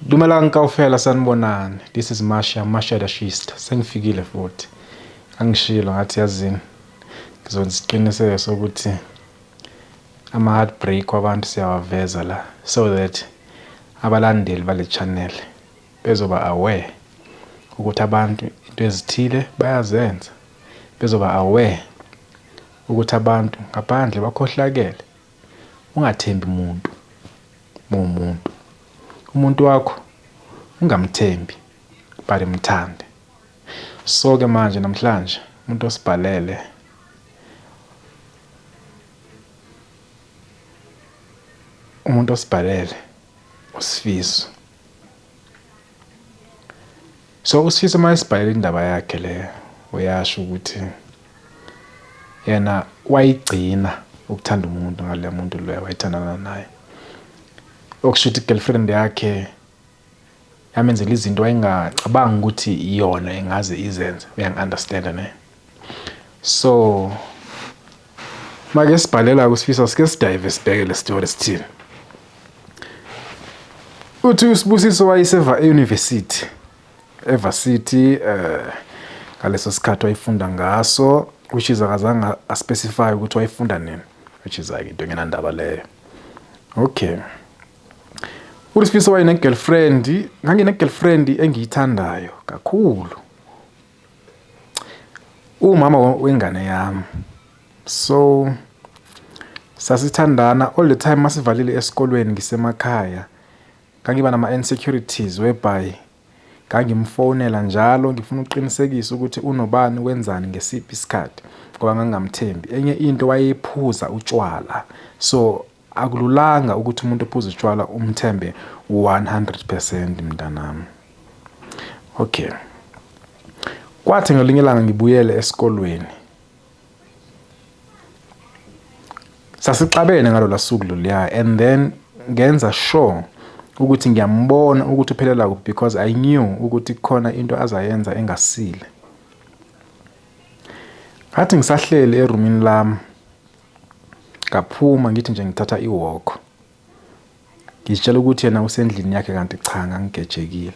Dumelang kaofela sanibonani. This is Masha the Schist. Sengifikile futhi. Angishilo ngathi yazini. Ngizonza isiqiniseko sokuthi ama heartbreak wabantu siyawaveza la so that abalandeli bale channel bezoba aware ukuthi abantu into ezithile bayazenza. Bezoba aware ukuthi abantu ngaphandle bakhohlakele. Ungathembi umuntu wakho ungamthembi bale mthande. So ke manje namhlanje umuntu osibhalele uSifiso. So uSifiso mayesibhalele indaba yakhe le uyasho ukuthi yena wayigcina ukuthanda umuntu ngale muntu lo wayithandana naye. Okushuthi girlfriend yakhe yamenzela izinto wayengacabanga ukuthi iyona engaze izenze. Uyangi-understand ne? So make sibhalela kuSifiso sike sidive sibheke le story sithini. Uthi uSibusiso wayeseva euniversity eVarsity ngaleso sikhathi wayifunda ngaso, which is akazange aspecify ukuthi wayifunda nini, which is like into engenandaba leyo. Okay. uSifiso wayene-girlfriend, ngangine-girlfriend engiyithandayo kakhulu. Umama wengane yami. So sasithandana all the time masivalile esikolweni ngisemakhaya. Ngangiba nama-insecurities whereby ngangimfonela njalo ngifuna uqinisekisa ukuthi unobani wenzani ngesiphi isikhathi ngoba ngangamthembi. Enye into wayephuza utshwala. So akululanga ukuthi umuntu ophuza utshwala umthembe 100% mntanami. Okay. Kwathi ngelinye ilanga ngibuyele esikolweni. Sasicabene ngalo lasuku loliya and then ngenza sure ukuthi ngiyambona ukuthi uphelela kuphi because I knew ukuthi khona into azayenza engasile. Ngathi ngisahlele eroomini lami ngaphuma ngithi nje ngithatha iwalk. Ngitshela ukuthi yena usendlini yakhe kanti cha ngangigejekile.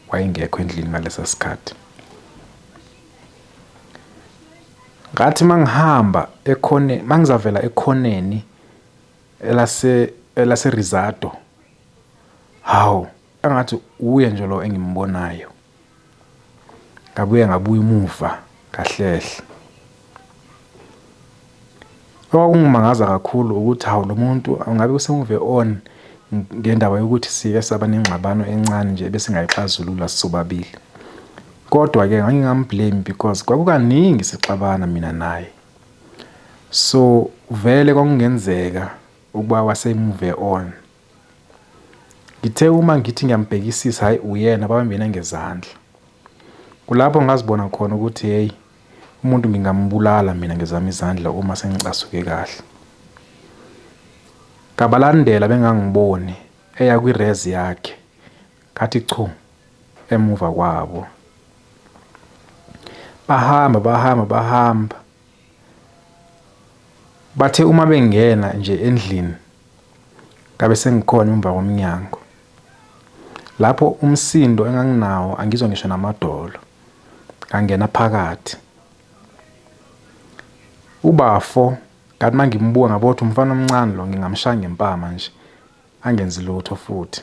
Wayengekho endlini ngalesa sikhathi. Ngathi mangihamba mangizavela ekhoneni elase Rizado. Hawu, angathi uye nje lo engimbonayo. Ngabuya umuva kahlehle. Okungimangaza kakhulu ukuthi hawu lo muntu angabe usemuve on ngendaba yokuthi sike saba nengxabano encane nje bese ngayixazulula sobabili. Kodwa ke ngingamblame because kwakukaningi sixabana mina naye. So vele kwakungenzeka ukuba wasemuve on. Ngithe uma ngithi ngiyambhekisisa hayi uyena babambene ngezandla. Kulapho ngazibona khona ukuthi hey umuntu ngingambulala mina ngezama izandla uma sengicasuke kahle. Kabalandela bengangiboni eya kwirezi yakhe. Kathi chu emuva kwabo. Bahamba. Bathe uma bengena nje endlini kabe sengikhona umva komnyango. Lapho umsindo enganginawo angizwa ngisho namadolo. Ngangena phakathi. Ubafo kanti mangimbuka ngabothi umfana omncane lo ngingamshaya ngempama nje angenzi lutho futhi.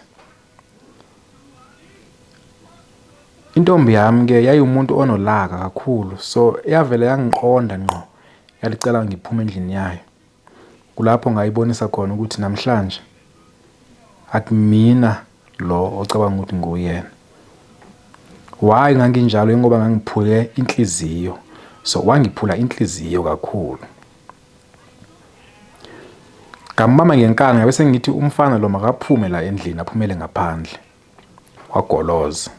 Intombi yami ke yayiumuntu onolaka kakhulu so yavele yangiqonda ngqo yalicela ngiphume endlini yayo. Kulapho ngayibonisa khona ukuthi namhlanje akumina lo ocabanga ukuthi nguyena. Why nganginjalo ngoba ngangiphule inhliziyo. So wangiphula inhliziyo kakhulu. Ngamama ngenkani ngabe sengithi umfana lo makaphume la endlini aphumele ngaphandle. Wagoloza.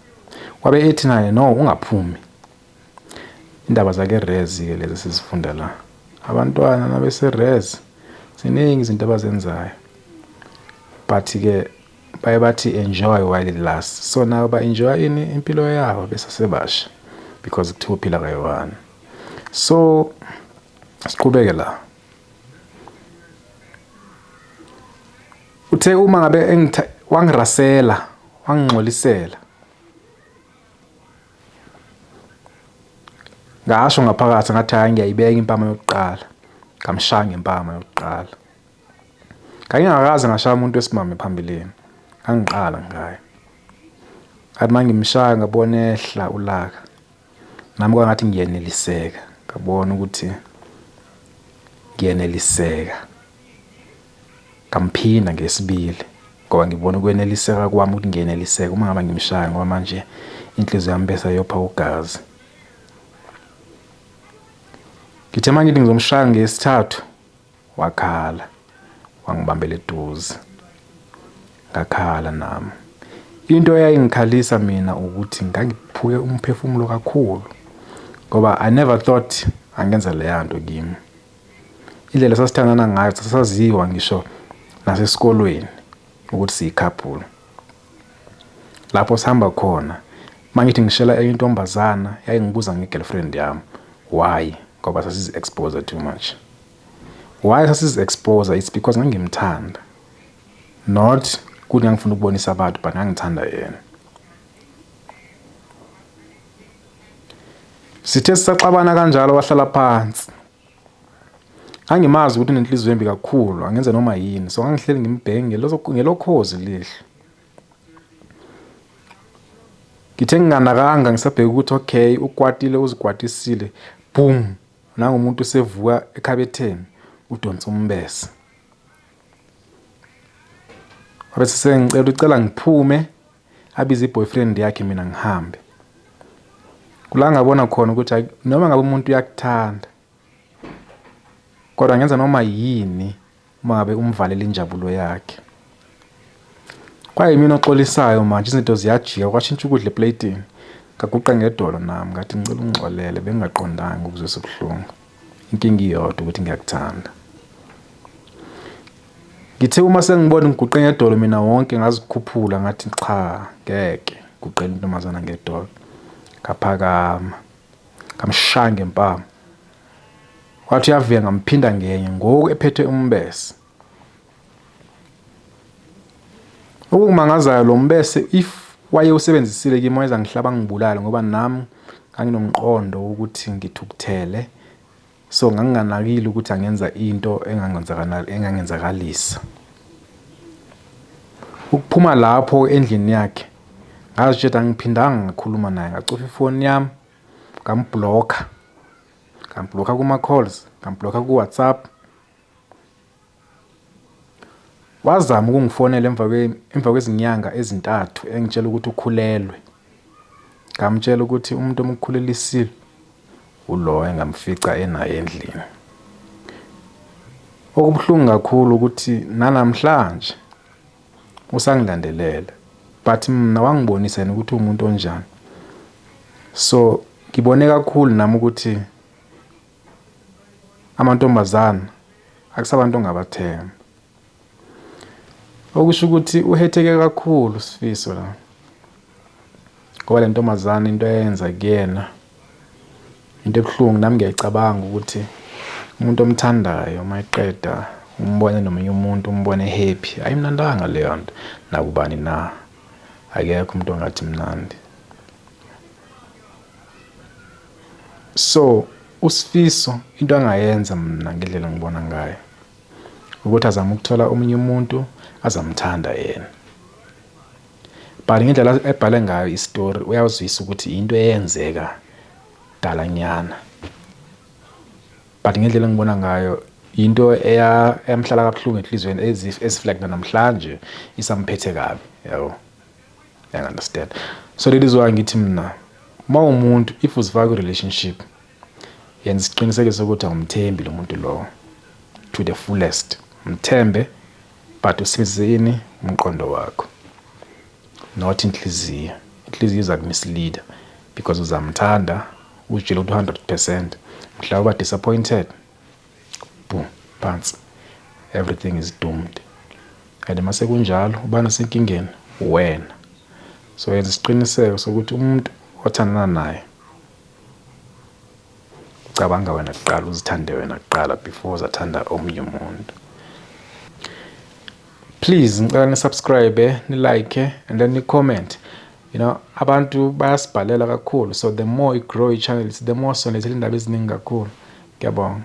Kwabe ethi naye no ungaphumi. Indaba zake rezi ke lezi sizifunda la. Abantwana nabese rezi ziningi izinto abazenzayo. But ke bathi enjoy while it lasts. So now ba enjoy impilo yabo bese sebasha because kuthiwa uphila kayi-1. So siqhubeke la. Uthe uma ngabe wangirasela wangixolisela. Ngasho ngaphakathi ngathi hayi ngiyayibeka impama yokuqala. Ngamshaya ngempama yokuqala. Ngingakaze ngashaya umuntu wesimame phambilini. Ngangiqala ngaye. Athi mangimshaya ngabona ehla ulaka. Nami kwangathi ngiyeneliseka. Ngabona ukuthi ngiyeneliseka. Ngamphinda ngesibili ngoba ngibona ukweneliseka kwami ukuthi ngiyeneliseka uma ngaba ngimshaya ngoba manje inhliziyo yami bese yopha ugazi. Ngithe manje ngizomshaya ngesithathu wakhala. Wangibambela eduze. Ngakhala nami. Into eyayingikhalisa mina ukuthi ngangiphuke umphefumulo kakhulu ngoba I never thought angenza leya nto kimi. Indlela sasithandana ngayo sasaziwa ngisho nasesikolweni ukuthi siyicouple. Lapho sihamba khona mangithi ngishela enye intombazana yayingibuza ngegirlfriend yami. Why? Ngoba sasizi expose too much. Why sasizi expose? It's because ngangimthanda. Not ukuthi ngangifuna ukubonisa abantu but ngangithanda yena. Sithe sisaxabana kanjalo wahlala phansi. Angimazi ukuthi unenhliziyo embi kakhulu, angenza noma yini. So ngangihleli ngimbhenge ngelokhozi lihle. Ngithe nginganakanga ngisabheka ukuthi okay ukwatile uzikwatisile. Boom. Nangumuntu usevuka ekhabetheni udonsa umbese. Wabese sengicela ngiphume abize iboyfriend yakhe mina ngihambe. Kula ngabona khona ukuthi noma ngabe umuntu uyakuthanda kodwa ngenza noma yini uma ngabe umvalela injabulo yakhe. Kwayimina oxolisayo manje izinto ziyajika kwashintsha ukudla eplatini. Ngaguqa ngedolo nami ngathi ngicela ungixolele bengingaqondanga ukuzwe sebuhlungu. Inkinga iyodwa ukuthi ngiyakuthanda. Ngithe uma sengibona ngiguqe ngedolo mina wonke ngazikhuphula ngathi cha ngeke guqela intombazana ngedolo. Ngaphakama. Ngamshaya ngempama. Wathi uyavika ngamphinda ngenye ngoku ephethe umbese. Ukumangazayo lo mbese if waye usebenzisile kimi wayeza ngihlaba ngibulala ngoba nami nganginomqondo ukuthi ngithukuthele. So nganginganakile ukuthi angenza into engangenzakalisa. Ukuphuma lapho endlini yakhe ngazitshela ngiphindanga ngakhuluma naye ngacofa ifoni yami ngamblocker. Ngamblocker kuma calls, ngamblocker ku WhatsApp. Wazama ukungifonela emva kwezinyanga ezintathu engitshela ukuthi ukhulelwe. Ngamtshela ukuthi umuntu omkhulelisile ulo engamfica enaye endlini. Okubuhlungu kakhulu ukuthi nanamhlanje usangilandelela but mina wangibonisa ukuthi umuntu onjani. So ngibone kakhulu nami ukuthi amantombazana akusabantu ongabathemba. Okusho ukuthi uhetheke kakhulu Sifiso la. Ngoba le ntombazana into eyenza kuyena into ebuhlungu nami ngiyacabanga ukuthi umuntu omthandayo mayiqeda umbone nomunye umuntu umbone happy ayimnandanga leyo nto nakubani na akekho umuntu ongathi mnandi. So uSifiso into angayenza mina ngendlela ngibona ngayo ukuthi azama ukuthola omunye umuntu azamthanda yena. But ngendlela ebhale ngayo istory uyazwisa ukuthi into eyenzeka dalanyana. But ngendlela ngibona ngayo into eyamhlala kabuhlungu enhlizweni esiflagna namhlanje isamphethe kabi yabo. I understand. So that is why ngithi mina uma umuntu if uzifaka ku relationship yenza isiqiniseko sokuthi awumthembi lo muntu lo to the fullest. Mthembe but usebenzise umqondo wakho. Not inhliziyo. Inhliziyo iza kumislead because uzamthanda ujele ukuthi 100%. Mhla uba disappointed. Boom, phansi. Everything is doomed. Kanti mase kunjalo ubana senkingeni wena. So yenza isiqiniseko sokuthi umuntu othandana naye ucabanga wena kuqala uzithande wena kuqala before uzathanda omunye umuntu. Please ngicela ni-subscribe, ni-like and then ni-comment. Abantu bayasibhalela kakhulu, so the more i-grow i-channel, the more sonethela indaba eziningi kakhulu. Ngiyabonga.